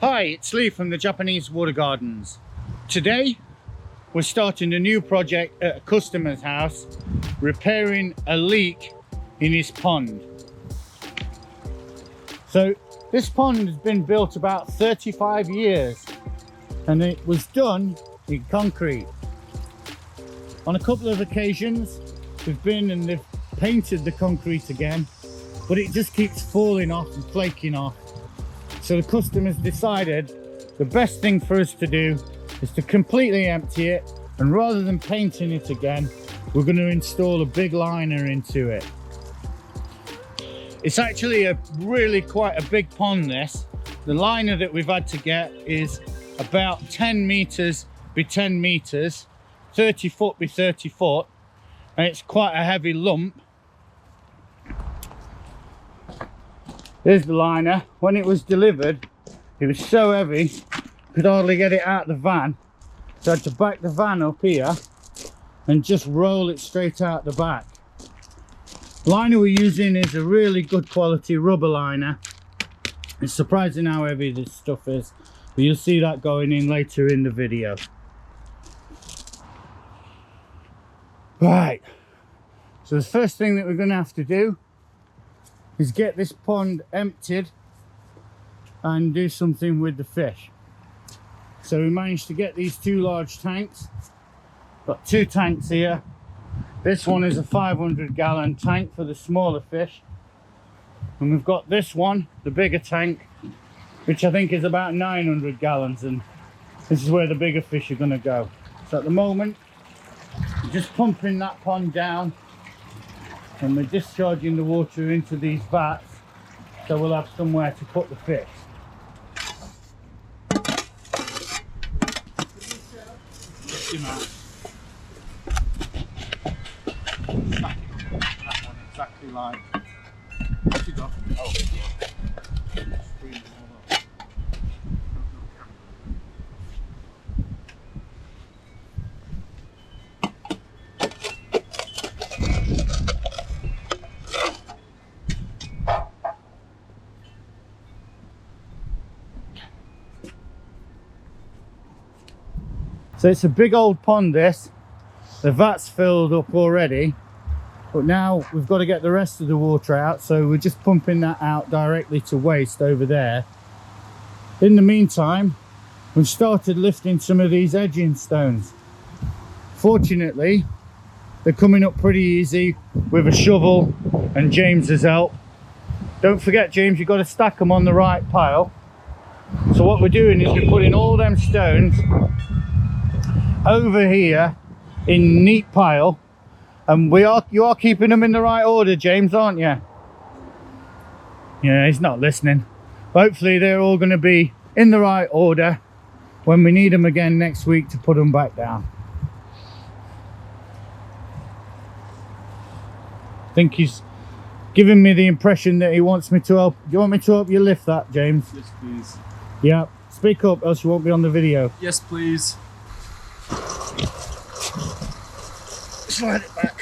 Hi, it's Lee from the Japanese Water Gardens. Today we're starting a new project at a customer's house, repairing a leak in his pond. So this pond has been built about 35 years and it was done in concrete. On a couple of occasions we've been and they've painted the concrete again, but it just keeps falling off and flaking off. So the customers decided the best thing for us to do is to completely empty it, and rather than painting it again, we're going to install a big liner into it. It's actually quite a big pond this. The liner that we've had to get is about 10 meters by 10 meters, 30 foot by 30 foot, and it's quite a heavy lump. There's the liner. When it was delivered, it was so heavy, could hardly get it out of the van. So I had to back the van up here and just roll it straight out the back. The liner we're using is a really good quality rubber liner. It's surprising how heavy this stuff is, but you'll see that going in later in the video. Right, so the first thing that we're going to have to do is get this pond emptied and do something with the fish. So we managed to get these two large tanks. Got two tanks here. This one is a 500-gallon tank for the smaller fish, and we've got this one, the bigger tank, which I think is about 900 gallons, and this is where the bigger fish are going to go. So at the moment we're just pumping that pond down and we're discharging the water into these vats, so we'll have somewhere to put the fish. Exactly like. What you got? Oh. So it's a big old pond this. The vat's filled up already, but now we've got to get the rest of the water out, so we're just pumping that out directly to waste over there. In the meantime, we've started lifting some of these edging stones. Fortunately, they're coming up pretty easy with a shovel and James's help. Don't forget, James, you've got to stack them on the right pile. So what we're doing is we're putting all them stones over here in neat pile, and you are keeping them in the right order, James, aren't you? Yeah, he's not listening. Hopefully they're all going to be in the right order when we need them again next week to put them back down. I think he's giving me the impression that he wants me to help. Do you want me to help you lift that, James? Yes, please. Yeah, speak up else you won't be on the video. Yes, please. Slide it back.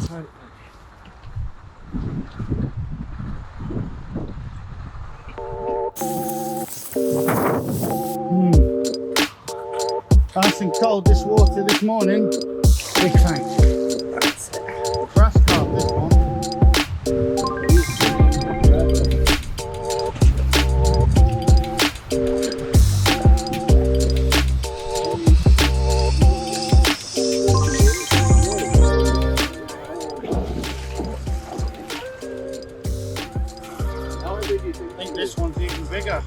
Slide it back. Nice and cold this water this morning. Big tank. Brass carp this one. I think this one's even bigger.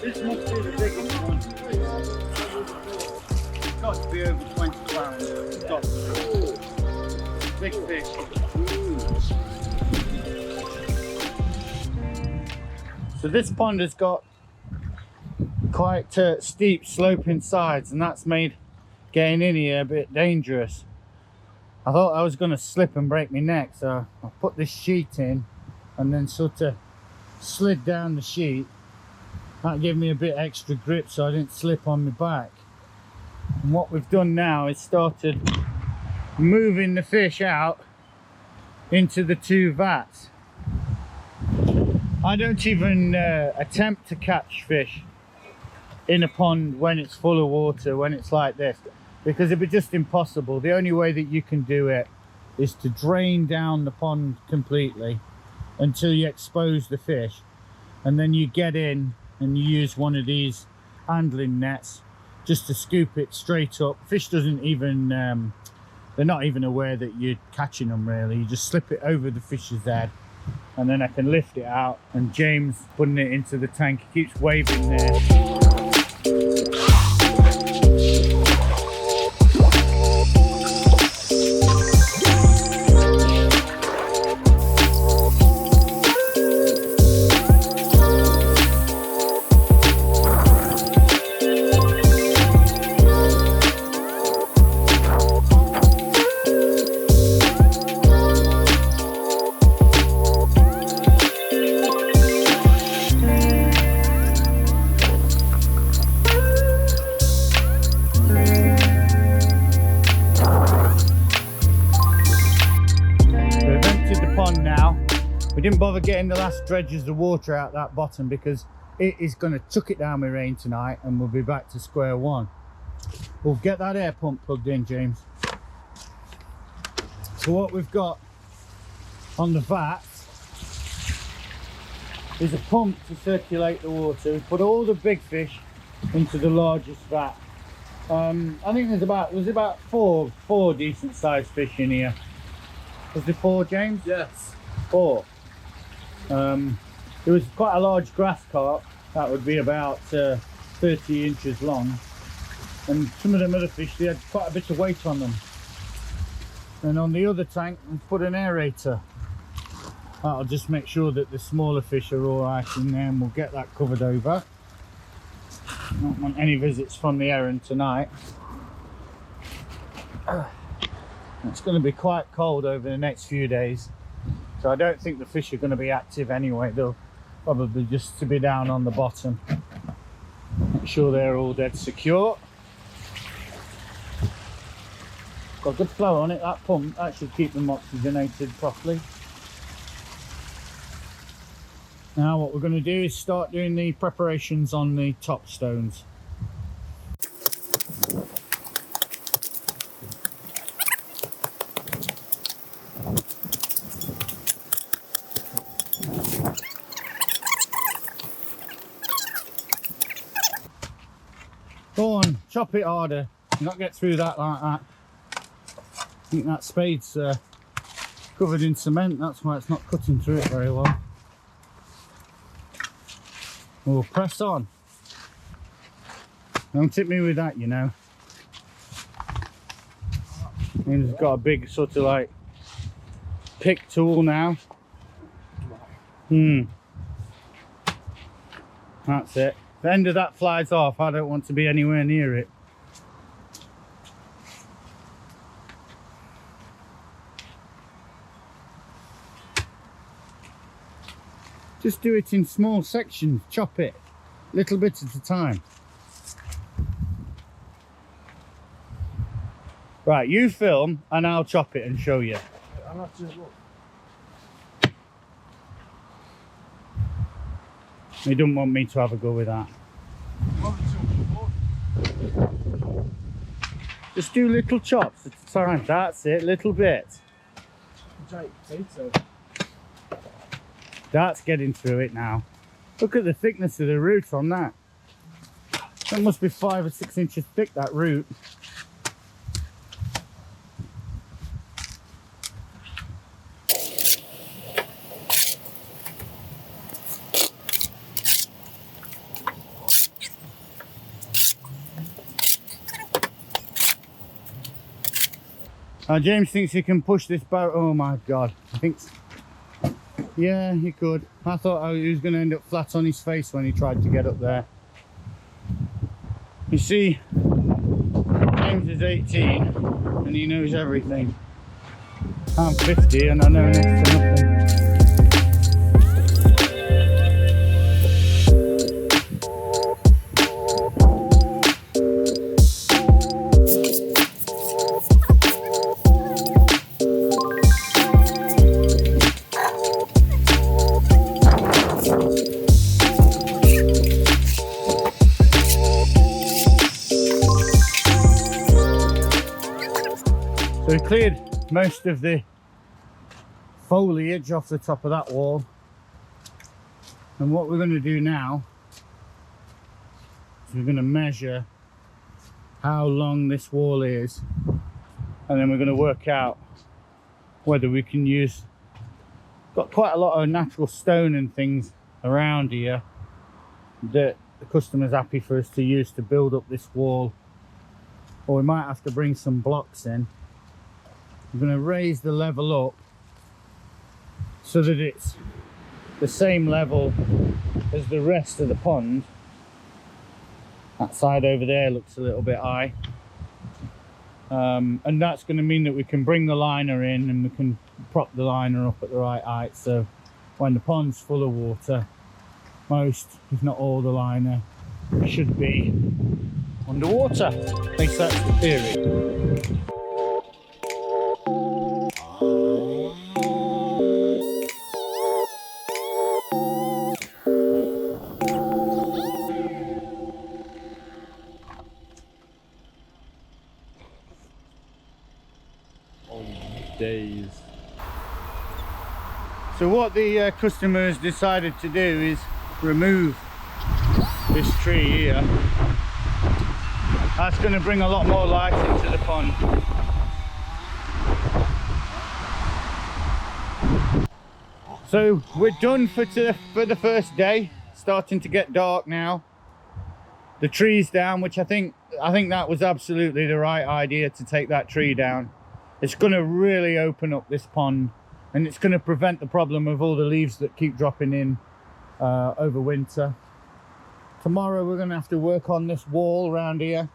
This must be the biggest one. It's got to be over 20 pounds. It's got to be. Big fish. So this pond has got quite steep sloping sides, and that's made getting in here a bit dangerous. I thought I was going to slip and break my neck, so I put this sheet in and then sort of slid down the sheet. That gave me a bit extra grip so I didn't slip on my back. And what we've done now is started moving the fish out into the two vats. I don't even attempt to catch fish in a pond when it's full of water, when it's like this, because it'd be just impossible. The only way that you can do it is to drain down the pond completely until you expose the fish, and then you get in and you use one of these handling nets just to scoop it straight up. Fish doesn't even they're not even aware that you're catching them really. You just slip it over the fish's head and then I can lift it out, and James putting it into the tank, he keeps waving there. We didn't bother getting the last dredges of water out that bottom because it is going to chuck it down with rain tonight and we'll be back to square one. We'll get that air pump plugged in, James. So what we've got on the vat is a pump to circulate the water. We put all the big fish into the largest vat. I think there's about four decent sized fish in here. Was there 4, James? Yes. 4. There was quite a large grass carp that would be about 30 inches long, and some of them other fish, they had quite a bit of weight on them. And on the other tank we put an aerator. That'll just make sure that the smaller fish are all right in there, and we'll get that covered over. Don't want any visits from the Erin tonight. It's going to be quite cold over the next few days, so I don't think the fish are going to be active anyway. They'll probably just to be down on the bottom. Make sure they're all dead secure. Got good flow on it, that pump. That should keep them oxygenated properly. Now what we're going to do is start doing the preparations on the top stones. Go on, chop it harder. You not get through that like that. I think that spade's covered in cement, that's why it's not cutting through it very well. We'll press on. Don't tip me with that, you know. And it's got a big sort of like pick tool now. That's it. If the end of that flies off, I don't want to be anywhere near it. Just do it in small sections, chop it, little bit at a time. Right, you film and I'll chop it and show you. I'll have to look. He don't want me to have a go with that. Just do little chops at a time, that's it, little bit. That's getting through it now. Look at the thickness of the root on that. That must be 5 or 6 inches thick, that root. Now James thinks he can push this boat. Oh my god, I think, yeah, he could. I thought he was going to end up flat on his face when he tried to get up there. You see, James is 18 and he knows everything. I'm 50 and I know next to nothing. cleared most of the foliage off the top of that wall, and what we're going to do now is we're going to measure how long this wall is, and then we're going to work out whether we can use, got quite a lot of natural stone and things around here that the customer's happy for us to use to build up this wall, or we might have to bring some blocks in. We're going to raise the level up so that it's the same level as the rest of the pond. That side over there looks a little bit high, and that's going to mean that we can bring the liner in and we can prop the liner up at the right height, so when the pond's full of water, most if not all the liner should be underwater. At least that's the theory. Days. So what the customer has decided to do is remove this tree here. That's going to bring a lot more light into the pond. So we're done for the first day. Starting to get dark now. The tree's down, which I think that was absolutely the right idea, to take that tree down. It's going to really open up this pond, and it's going to prevent the problem of all the leaves that keep dropping in over winter. Tomorrow we're going to have to work on this wall around here,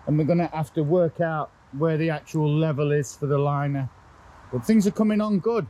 and we're going to have to work out where the actual level is for the liner. But things are coming on good.